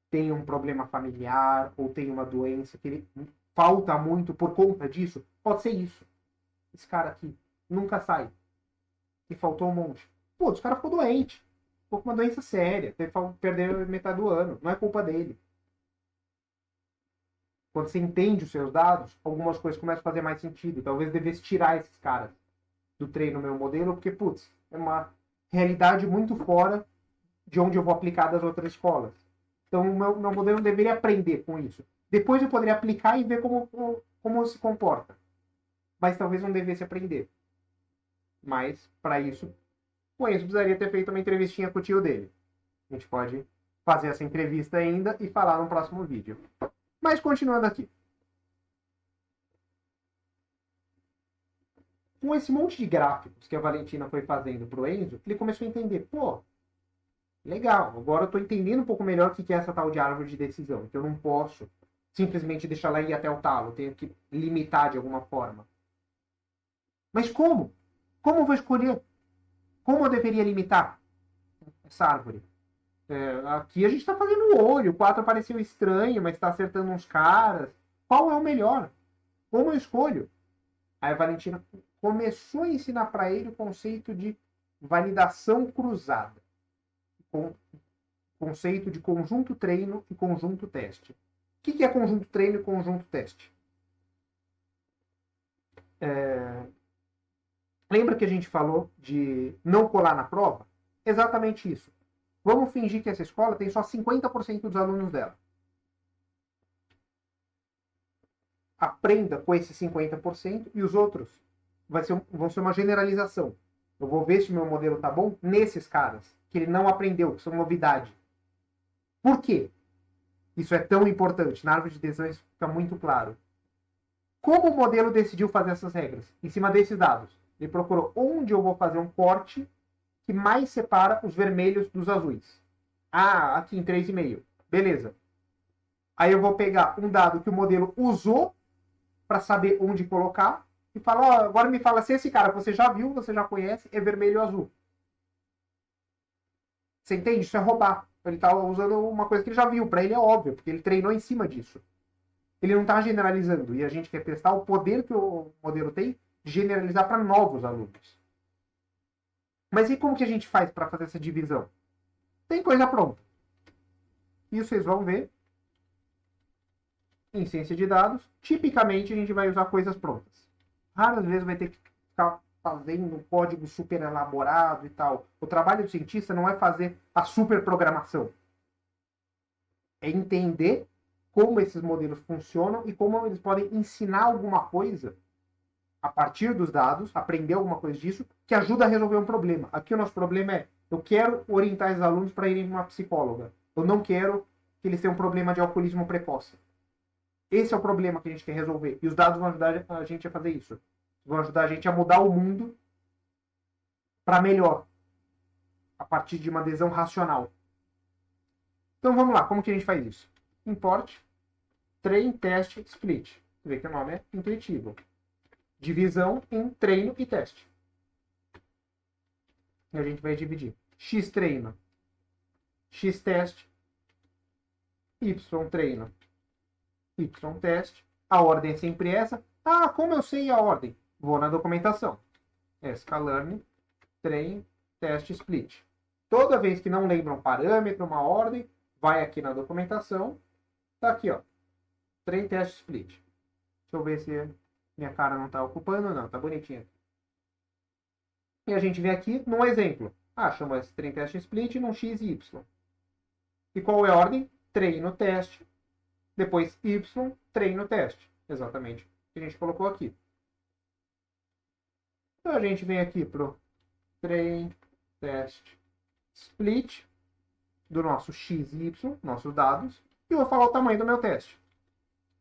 tem um problema familiar ou tem uma doença que ele falta muito por conta disso? Pode ser isso. Esse cara aqui nunca sai. E faltou um monte. Pô, esse cara ficou doente. Ficou com uma doença séria. Perdeu metade do ano. Não é culpa dele. Quando você entende os seus dados, algumas coisas começam a fazer mais sentido. Talvez devesse tirar esses caras do treino meu modelo, porque, putz, é uma realidade muito fora de onde eu vou aplicar das outras escolas. Então, o meu modelo deveria aprender com isso. Depois eu poderia aplicar e ver como se comporta. Mas talvez não devesse aprender. Mas, para isso, o Enzo precisaria ter feito uma entrevistinha com o tio dele. A gente pode fazer essa entrevista ainda e falar no próximo vídeo. Mas continuando aqui. Com esse monte de gráficos que a Valentina foi fazendo para o Enzo, ele começou a entender, pô, legal, agora eu estou entendendo um pouco melhor o que é essa tal de árvore de decisão, que eu não posso simplesmente deixar ela ir até o talo, eu tenho que limitar de alguma forma. Mas como? Como eu vou escolher? Como eu deveria limitar essa árvore? Aqui a gente está fazendo o olho, o 4 apareceu estranho, mas está acertando uns caras. Qual é o melhor? Como eu escolho? Aí a Valentina começou a ensinar para ele o conceito de validação cruzada. Conceito de conjunto treino e conjunto teste. O que é conjunto treino e conjunto teste? Lembra que a gente falou de não colar na prova? Exatamente isso. Vamos fingir que essa escola tem só 50% dos alunos dela. Aprenda com esse 50% e os outros vão ser uma generalização. Eu vou ver se o meu modelo está bom nesses caras, que ele não aprendeu, que são novidade. Por quê? Isso é tão importante. Na árvore de decisões fica muito claro. Como o modelo decidiu fazer essas regras? Em cima desses dados. Ele procurou onde eu vou fazer um corte que mais separa os vermelhos dos azuis. Ah, aqui em 3,5. Beleza. Aí eu vou pegar um dado que o modelo usou para saber onde colocar e falar, agora me fala se esse cara que você já viu, você já conhece, é vermelho ou azul. Você entende? Isso é roubar. Ele está usando uma coisa que ele já viu. Para ele é óbvio, porque ele treinou em cima disso. Ele não está generalizando. E a gente quer testar o poder que o modelo tem de generalizar para novos alunos. Mas e como que a gente faz para fazer essa divisão? Tem coisa pronta. E vocês vão ver em ciência de dados, tipicamente a gente vai usar coisas prontas. Raras vezes vai ter que ficar fazendo um código super elaborado e tal. O trabalho do cientista não é fazer a super programação. É entender como esses modelos funcionam e como eles podem ensinar alguma coisa a partir dos dados, aprender alguma coisa disso, que ajuda a resolver um problema. Aqui o nosso problema é, eu quero orientar os alunos para irem para uma psicóloga. Eu não quero que eles tenham um problema de alcoolismo precoce. Esse é o problema que a gente quer resolver. E os dados vão ajudar a gente a fazer isso. Vão ajudar a gente a mudar o mundo para melhor. A partir de uma adesão racional. Então vamos lá, como que a gente faz isso? Import, train, teste, split. Você vê que o nome é intuitivo. Divisão em treino e teste. E a gente vai dividir. X treino, X teste, Y treino, Y teste. A ordem é sempre essa. Ah, como eu sei a ordem? Vou na documentação. sklearn, train, teste, split. Toda vez que não lembra um parâmetro, uma ordem, vai aqui na documentação. Tá aqui, ó. Train, teste, split. Deixa eu ver se minha cara não tá ocupando. Não, tá bonitinho. E a gente vem aqui num exemplo. Ah, chama esse train, teste, split num x e y. E qual é a ordem? Treino, teste. Depois y, treino, teste. Exatamente o que a gente colocou aqui. Então a gente vem aqui pro train, teste, split do nosso x e y, nossos dados, e vou falar o tamanho do meu teste.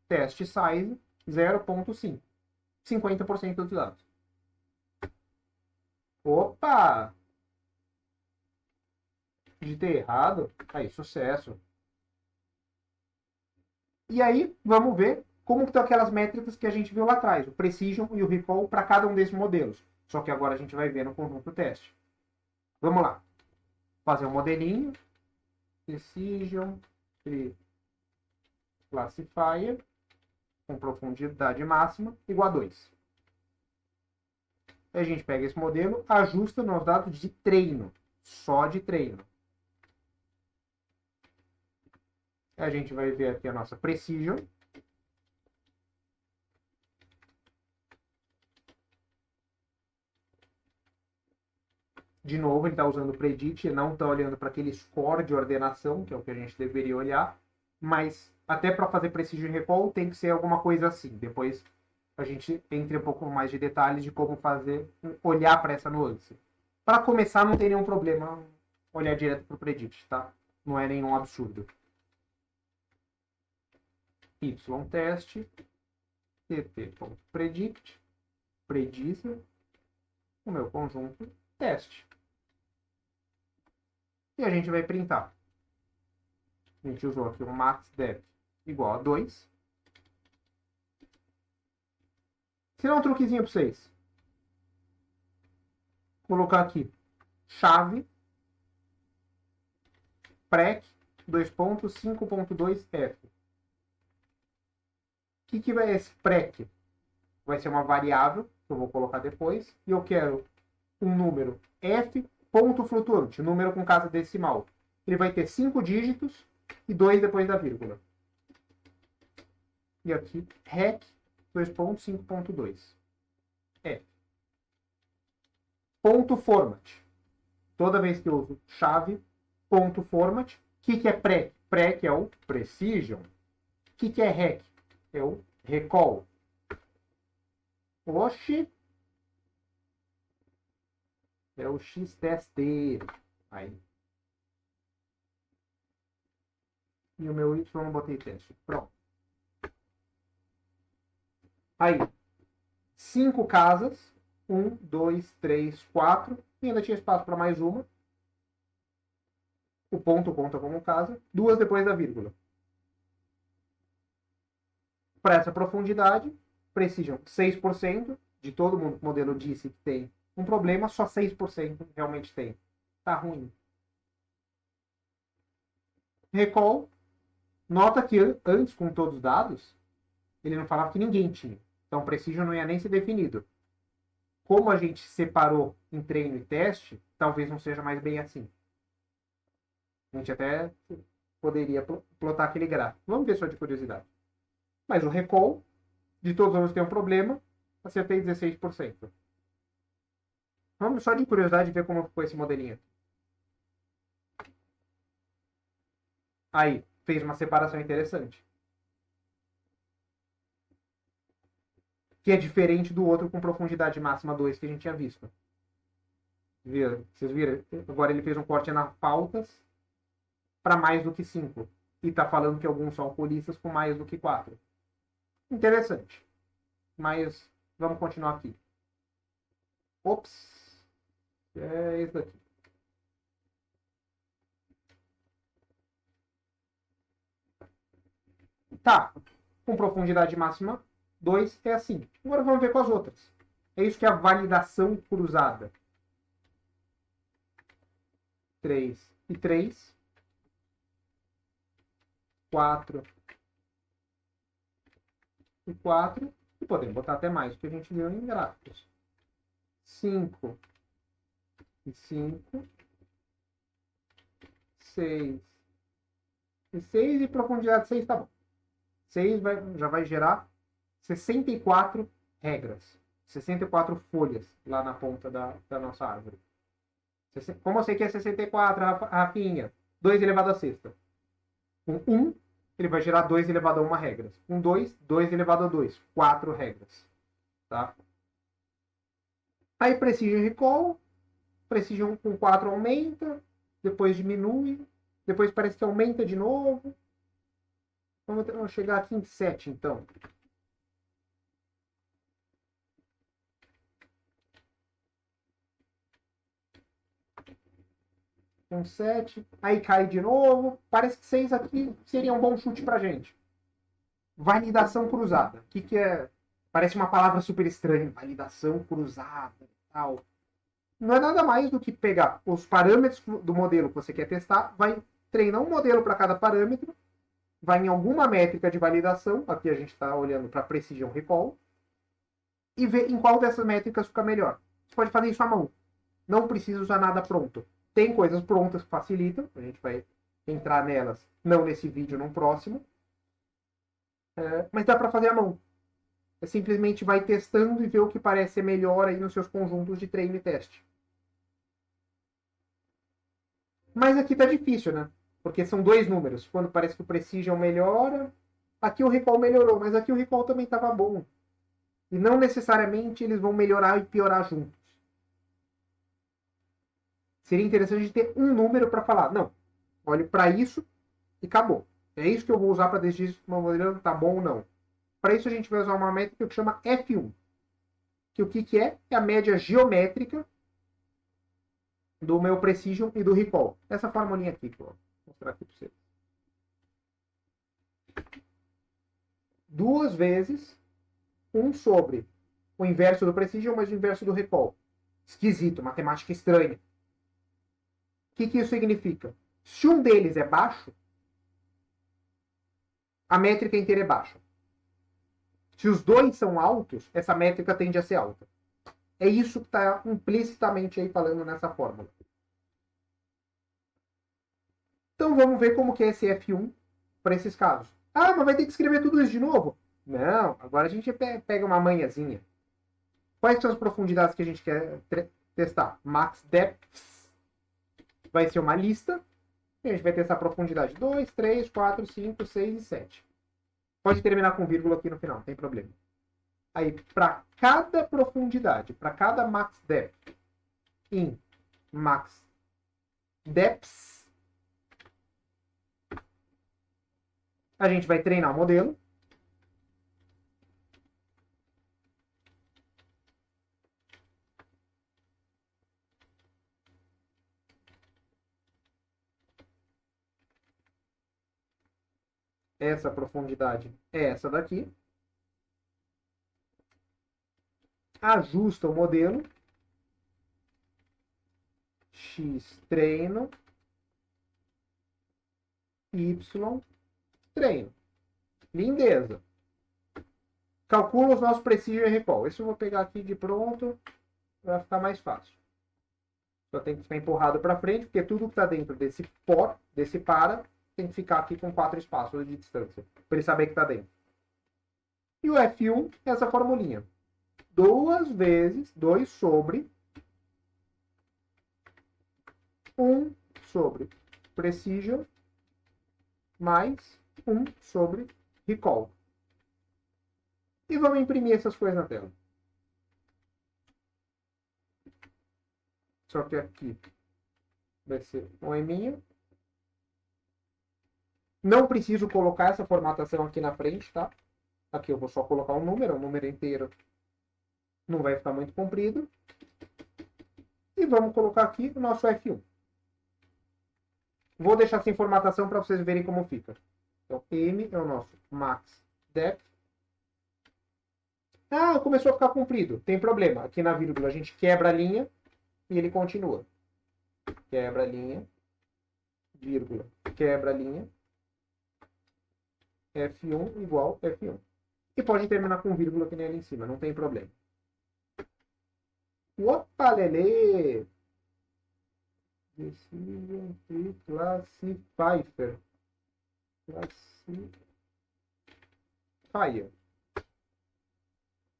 Teste size 0.5. 50% dos dados. Opa! Digitei errado. Aí, sucesso. E aí, vamos ver como estão aquelas métricas que a gente viu lá atrás. O precision e o recall para cada um desses modelos. Só que agora a gente vai ver no conjunto teste. Vamos lá. Fazer um modelinho. Precision classifier com profundidade máxima igual a 2. Aí a gente pega esse modelo, ajusta nos dados de treino. Só de treino. A gente vai ver aqui a nossa precision. De novo, ele está usando o predict, não está olhando para aquele score de ordenação, que é o que a gente deveria olhar. Mas até para fazer precision recall tem que ser alguma coisa assim. Depois a gente entra um pouco mais de detalhes de como fazer, olhar para essa nuance. Para começar, não tem nenhum problema olhar direto para o predict, tá? Não é nenhum absurdo. Y-teste, tt.predict, predice, o meu conjunto teste. E a gente vai printar. A gente usou aqui um maxDef igual a 2. Se não um truquezinho para vocês. Vou colocar aqui chave prec 2.5.2f. O que vai esse prec? Vai ser uma variável que eu vou colocar depois. E eu quero um número f ponto flutuante, número com casa decimal. Ele vai ter 5 dígitos e 2 depois da vírgula. E aqui, rec 2.5.2. F. Ponto format. Toda vez que eu uso chave, ponto format. O que é prec? Prec é o precision. O que é rec? É o recall. Oxi. É o x-test. Aí. E o meu y eu não botei teste. Pronto. Aí. 5 casas. 1, 2, 3, 4. E ainda tinha espaço para mais uma. O ponto conta como casa. 2 depois da vírgula. Para essa profundidade, precisam 6%. De todo mundo que o modelo disse que tem um problema, só 6% realmente tem. Tá ruim. Recall. Nota que antes, com todos os dados, ele não falava que ninguém tinha. Então, precision não ia nem ser definido. Como a gente separou em treino e teste, talvez não seja mais bem assim. A gente até poderia plotar aquele gráfico. Vamos ver só de curiosidade. Mas o recall, de todos os anos tem um problema, acertei 16%. Vamos só de curiosidade ver como ficou esse modelinho. Aí, fez uma separação interessante. Que é diferente do outro com profundidade máxima 2 que a gente tinha visto. Vocês viram? Agora ele fez um corte nas pautas para mais do que 5. E está falando que alguns são alcoolistas com mais do que 4. Interessante. Mas vamos continuar aqui. Ops. É esse daqui. Tá. Com profundidade máxima 2 é assim. Agora vamos ver com as outras. É isso que é a validação cruzada. 3 e 3. 4 e 4. E podemos botar até mais, porque a gente viu em gráficos. 5 e 5. 6 e 6. E profundidade 6 tá bom. 6 já vai gerar 64 regras. 64 folhas lá na ponta da nossa árvore. Como eu sei que é 64, Rafinha? 2 elevado a sexta. Com 1, ele vai gerar 2 elevado a 1 regras. Com 2, 2 elevado a 2. 4 regras. Tá? Aí Precision Recall. Precision com 4 aumenta. Depois diminui. Depois parece que aumenta de novo. Vamos chegar aqui em 7, então. Com 7. Aí cai de novo. Parece que 6 aqui seria um bom chute pra gente. Validação cruzada. O que é? Parece uma palavra super estranha. Validação cruzada e tal. Não é nada mais do que pegar os parâmetros do modelo que você quer testar, vai treinar um modelo para cada parâmetro, vai em alguma métrica de validação, aqui a gente está olhando para Precision Recall, e ver em qual dessas métricas fica melhor. Você pode fazer isso à mão. Não precisa usar nada pronto. Tem coisas prontas que facilitam, a gente vai entrar nelas, não nesse vídeo, num próximo. Mas dá para fazer à mão. Você simplesmente vai testando e ver o que parece ser melhor aí nos seus conjuntos de treino e teste. Mas aqui tá difícil, né? Porque são 2 números. Quando parece que o Precision melhora, aqui o Recall melhorou, mas aqui o Recall também estava bom. E não necessariamente eles vão melhorar e piorar juntos. Seria interessante ter um número para falar, não, olhe para isso e acabou. É isso que eu vou usar para decidir se o meu modelo tá bom ou não. Para isso a gente vai usar uma métrica que chama F1. Que o que é? É a média geométrica do meu Precision e do Recall. Essa formulinha aqui, que eu vou mostrar aqui para vocês. 2 vezes 1 sobre o inverso do Precision mais o inverso do Recall. Esquisito, matemática estranha. O que isso significa? Se um deles é baixo, a métrica inteira é baixa. Se os dois são altos, essa métrica tende a ser alta. É isso que está implicitamente aí falando nessa fórmula. Então vamos ver como que é esse F1 para esses casos. Ah, mas vai ter que escrever tudo isso de novo? Não, agora a gente pega uma manhãzinha. Quais são as profundidades que a gente quer testar? Max Depths vai ser uma lista. E a gente vai testar a profundidade 2, 3, 4, 5, 6 e 7. Pode terminar com vírgula aqui no final, não tem problema. Aí, para cada profundidade, para cada max depth em max depths, a gente vai treinar o modelo. Essa profundidade é essa daqui. Ajusta o modelo. X treino. Y treino. Lindeza. Calcula os nossos Precision Recall. Esse eu vou pegar aqui de pronto. Vai ficar mais fácil. Só tem que ficar empurrado para frente, porque tudo que está dentro desse for, desse para, tem que ficar aqui com 4 espaços de distância. Para ele saber que está dentro. E o F1 é essa formulinha. 2 vezes 2 sobre 1 sobre precision mais 1 sobre recall. E vamos imprimir essas coisas na tela. Só que aqui vai ser um eminho. Não preciso colocar essa formatação aqui na frente, tá? Aqui eu vou só colocar um número inteiro não vai ficar muito comprido. E vamos colocar aqui o nosso F1. Vou deixar sem formatação para vocês verem como fica. Então, M é o nosso max depth. Ah, começou a ficar comprido. Tem problema. Aqui na vírgula a gente quebra a linha e ele continua. Quebra a linha, vírgula, quebra a linha. F1 igual F1. E pode terminar com vírgula que nem ali em cima, não tem problema. Opa, lelê! Decision e classifier. Classifier.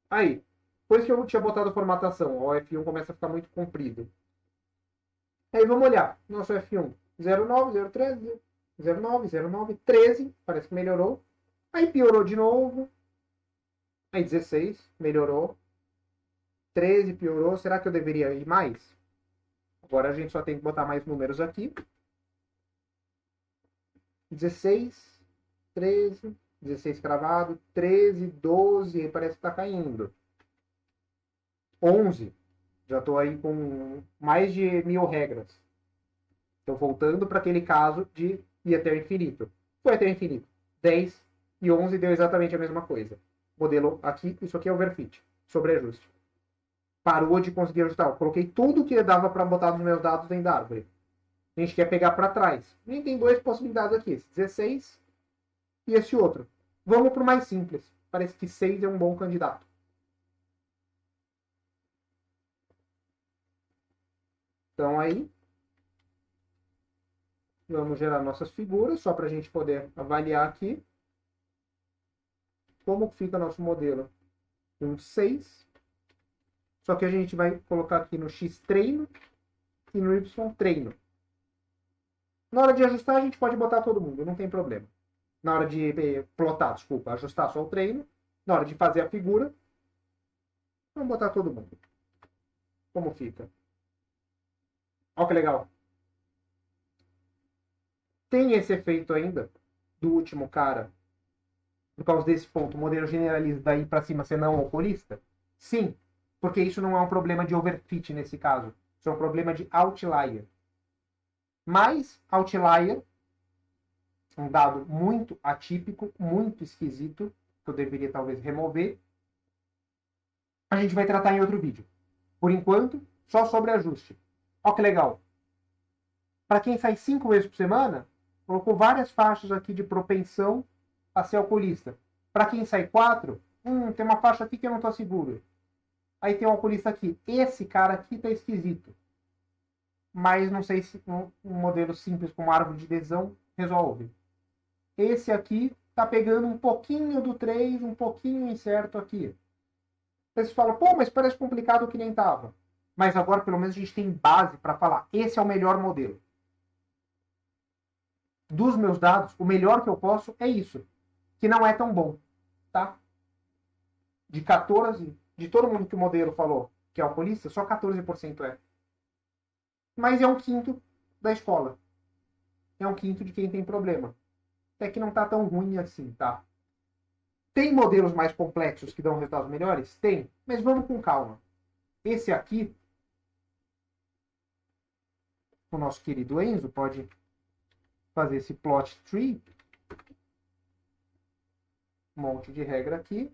Aí, depois que eu tinha botado a formatação, o F1 começa a ficar muito comprido. Aí vamos olhar. Nosso F1, 09, 013, 09, 09, 13, parece que melhorou. Aí piorou de novo. Aí 16, melhorou. 13 piorou. Será que eu deveria ir mais? Agora a gente só tem que botar mais números aqui. 16, 13, 16 cravado, 13, 12, aí parece que tá caindo. 11, já tô aí com mais de 1000 regras. Estou voltando para aquele caso de ir até o infinito. Foi até o infinito. 10 e 11 deu exatamente a mesma coisa. Modelo aqui, isso aqui é overfit, sobreajuste. Parou de conseguir ajustar. Eu coloquei tudo que dava para botar nos meus dados dentro da árvore. A gente quer pegar para trás. A gente tem duas possibilidades aqui. Esse 16 e esse outro. Vamos para o mais simples. Parece que 6 é um bom candidato. Então aí, vamos gerar nossas figuras, só para a gente poder avaliar aqui como fica nosso modelo. Um 6. Só que a gente vai colocar aqui no X treino e no Y treino. Na hora de ajustar, a gente pode botar todo mundo, não tem problema. Na hora de plotar, desculpa, ajustar só o treino. Na hora de fazer a figura, vamos botar todo mundo. Como fica? Olha que legal. Tem esse efeito ainda do último cara, por causa desse ponto, o modelo generaliza daí para cima ser não oculista? Sim, porque isso não é um problema de overfit nesse caso. Isso é um problema de outlier. Mas outlier, um dado muito atípico, muito esquisito, que eu deveria talvez remover, a gente vai tratar em outro vídeo. Por enquanto, só sobre ajuste. Olha que legal. Para quem sai 5 vezes por semana, colocou várias faixas aqui de propensão a ser alcoolista. Para quem sai 4, tem uma faixa aqui que eu não estou seguro. Aí tem um alcoolista aqui. Esse cara aqui tá esquisito. Mas não sei se um modelo simples como árvore de adesão resolve. Esse aqui tá pegando um pouquinho do 3, um pouquinho incerto aqui. Aí você fala, pô, mas parece complicado que nem tava. Mas agora pelo menos a gente tem base para falar. Esse é o melhor modelo. Dos meus dados, o melhor que eu posso é isso. Que não é tão bom. Tá? De 14, de todo mundo que o modelo falou que é alcoolista, só 14% é. Mas é um quinto da escola. É um quinto de quem tem problema. Até que não tá tão ruim assim, tá? Tem modelos mais complexos que dão resultados melhores? Tem. Mas vamos com calma. Esse aqui, o nosso querido Enzo pode fazer esse plot tree. Um monte de regra aqui.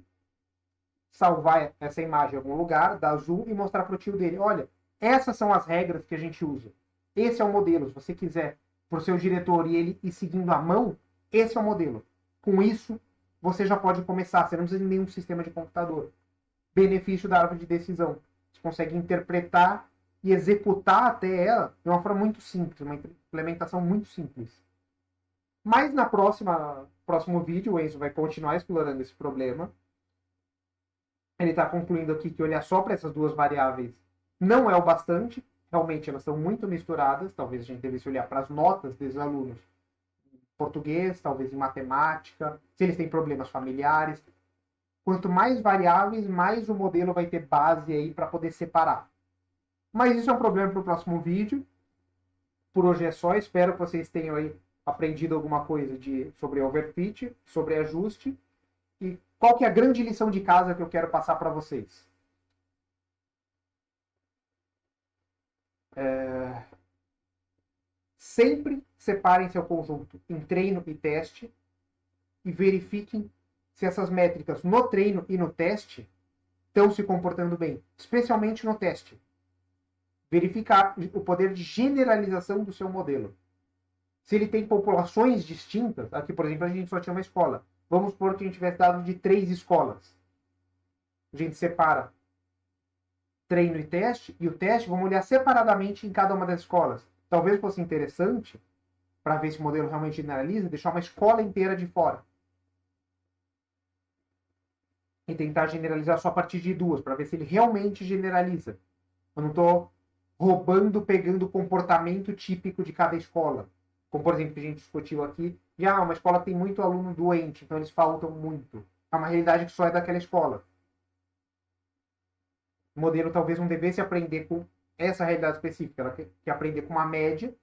Salvar essa imagem em algum lugar, dar zoom e mostrar para o tio dele. Olha, essas são as regras que a gente usa. Esse é o modelo. Se você quiser para o seu diretor e ele ir seguindo a mão, esse é o modelo. Com isso, você já pode começar. Você não precisa de nenhum sistema de computador. Benefício da árvore de decisão. Você consegue interpretar e executar até ela de uma forma muito simples. Uma implementação muito simples. Mas na próximo vídeo, o Enzo vai continuar explorando esse problema. Ele está concluindo aqui que olhar só para essas duas variáveis não é o bastante. Realmente elas estão muito misturadas. Talvez a gente devesse olhar para as notas desses alunos em português, talvez em matemática, se eles têm problemas familiares. Quanto mais variáveis, mais o modelo vai ter base aí para poder separar. Mas isso é um problema para o próximo vídeo. Por hoje é só. Espero que vocês tenham aí aprendido alguma coisa sobre overfit, sobre ajuste. E qual que é a grande lição de casa que eu quero passar para vocês? Sempre separem seu conjunto em treino e teste e verifiquem se essas métricas no treino e no teste estão se comportando bem, especialmente no teste. Verificar o poder de generalização do seu modelo. Se ele tem populações distintas, aqui, por exemplo, a gente só tinha uma escola. Vamos supor que a gente tivesse dado de 3 escolas. A gente separa treino e teste, e o teste vamos olhar separadamente em cada uma das escolas. Talvez fosse interessante, para ver se o modelo realmente generaliza, deixar uma escola inteira de fora. E tentar generalizar só a partir de 2, para ver se ele realmente generaliza. Eu não estou roubando, pegando o comportamento típico de cada escola. Como, por exemplo, que a gente discutiu aqui, de uma escola tem muito aluno doente, então eles faltam muito. É uma realidade que só é daquela escola. O modelo talvez não devesse aprender com essa realidade específica, ela quer aprender com uma média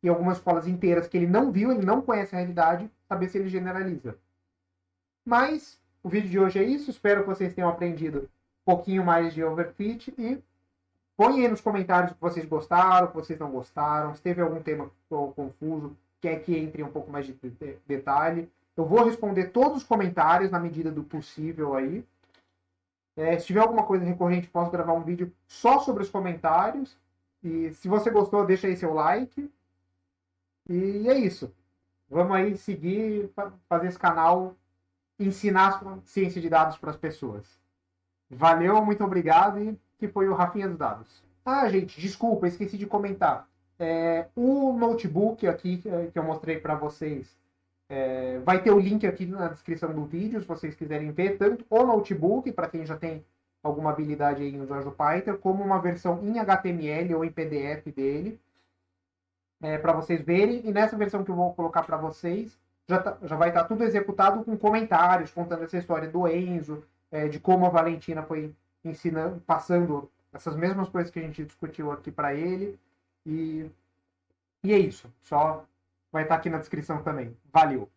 e algumas escolas inteiras que ele não viu, ele não conhece a realidade, saber se ele generaliza. Mas o vídeo de hoje é isso, espero que vocês tenham aprendido um pouquinho mais de overfit e põe aí nos comentários o que vocês gostaram, o que vocês não gostaram, se teve algum tema que ficou confuso, quer que entre um pouco mais de detalhe. Eu vou responder todos os comentários na medida do possível aí. Se tiver alguma coisa recorrente, posso gravar um vídeo só sobre os comentários. E se você gostou, deixa aí seu like. E é isso. Vamos aí seguir, fazer esse canal, ensinar ciência de dados para as pessoas. Valeu, muito obrigado e que foi o Rafinha dos Dados. Ah, gente, desculpa, esqueci de comentar. O notebook aqui que eu mostrei para vocês, vai ter o link aqui na descrição do vídeo, se vocês quiserem ver, tanto o notebook, para quem já tem alguma habilidade aí no Visual Python, como uma versão em HTML ou em PDF dele, para vocês verem. E nessa versão que eu vou colocar para vocês, já vai estar tudo executado com comentários, contando essa história do Enzo, de como a Valentina foi ensinando, passando essas mesmas coisas que a gente discutiu aqui para ele. E é isso. Só vai estar aqui na descrição também. Valeu!